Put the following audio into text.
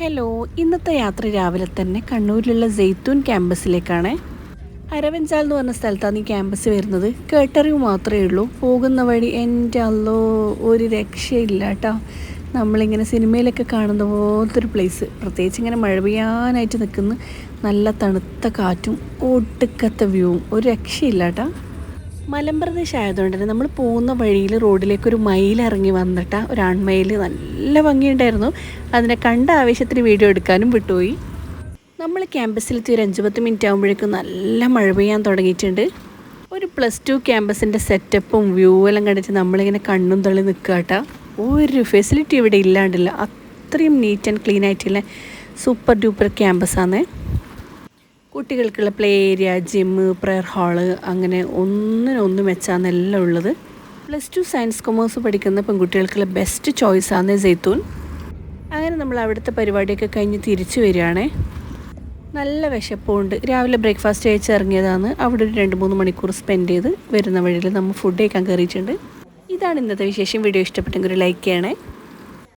Hello, ഇന്നത്തെ യാത്ര രാവിലെ തന്നെ കണ്ണൂരിലുള്ള സെയ്ത്തൂൻ ക്യാമ്പസിലേക്കാണ്. അരവഞ്ചാൽ എന്ന് പറഞ്ഞ സ്ഥലത്താണ് ഈ ക്യാമ്പസ് വരുന്നത്. കേട്ടറിവ് മാത്രമേ ഉള്ളൂ. പോകുന്ന വഴി എൻ്റെ അല്ലോ ഒരു രക്ഷയില്ല കേട്ടോ. നമ്മളിങ്ങനെ സിനിമയിലൊക്കെ കാണുന്ന പോലത്തെ ഒരു പ്ലേസ്. പ്രത്യേകിച്ച് ഇങ്ങനെ മഴ പെയ്യാനായിട്ട് നിൽക്കുന്ന നല്ല തണുത്ത കാറ്റും ഒടുക്കത്തെ വ്യൂവും ഒരു രക്ഷയില്ല കേട്ടോ. മലമ്പ്രദേശം ആയതുകൊണ്ട് തന്നെ നമ്മൾ പോകുന്ന വഴിയിൽ റോഡിലേക്കൊരു മയിൽ ഇറങ്ങി വന്നിട്ട് ഒരു ആൺമയിൽ നല്ല ഭംഗിയുണ്ടായിരുന്നു. അതിനെ കണ്ട ആവേശത്തിന് വീഡിയോ എടുക്കാനും വിട്ടുപോയി. നമ്മൾ ക്യാമ്പസിലെത്തി ഒരു 5-10 മിനിറ്റ് ആകുമ്പോഴേക്കും നല്ല മഴ പെയ്യാൻ തുടങ്ങിയിട്ടുണ്ട്. ഒരു +2 ക്യാമ്പസിൻ്റെ സെറ്റപ്പും വ്യൂ എല്ലാം കണ്ടിട്ട് നമ്മളിങ്ങനെ കണ്ണും തള്ളി നിൽക്കുക കേട്ടോ. ഒരു ഫെസിലിറ്റി ഇവിടെ ഇല്ലാണ്ടില്ല. അത്രയും നീറ്റ് ആൻഡ് ക്ലീൻ ആയിട്ടുള്ള സൂപ്പർ ഡ്യൂപ്പർ ക്യാമ്പസാണ്. കുട്ടികൾക്കുള്ള play area, gym, prayer hall അങ്ങനെ ഒന്നിനൊന്നും മെച്ചാന്നെല്ലാം ഉള്ളത്. +2 സയൻസ് കൊമേഴ്സ് പഠിക്കുന്ന പെൺകുട്ടികൾക്കുള്ള ബെസ്റ്റ് ചോയ്സാണ് സെയ്ത്തൂൻ. അങ്ങനെ നമ്മൾ അവിടുത്തെ പരിപാടിയൊക്കെ കഴിഞ്ഞ് തിരിച്ചു വരികയാണേ. നല്ല വിശപ്പുണ്ട്. രാവിലെ ബ്രേക്ക്ഫാസ്റ്റ് കഴിച്ച് ഇറങ്ങിയതാണ്. അവിടെ ഒരു 2-3 മണിക്കൂർ സ്പെൻഡ് ചെയ്ത് വരുന്ന വഴിയിൽ നമ്മൾ ഫുഡ് കഴിക്കാൻ കയറിയിട്ടുണ്ട്. ഇതാണ് ഇന്നത്തെ വിശേഷം. വീഡിയോ ഇഷ്ടപ്പെട്ടെങ്കിൽ ഒരു ലൈക്ക് ചെയ്യണേ.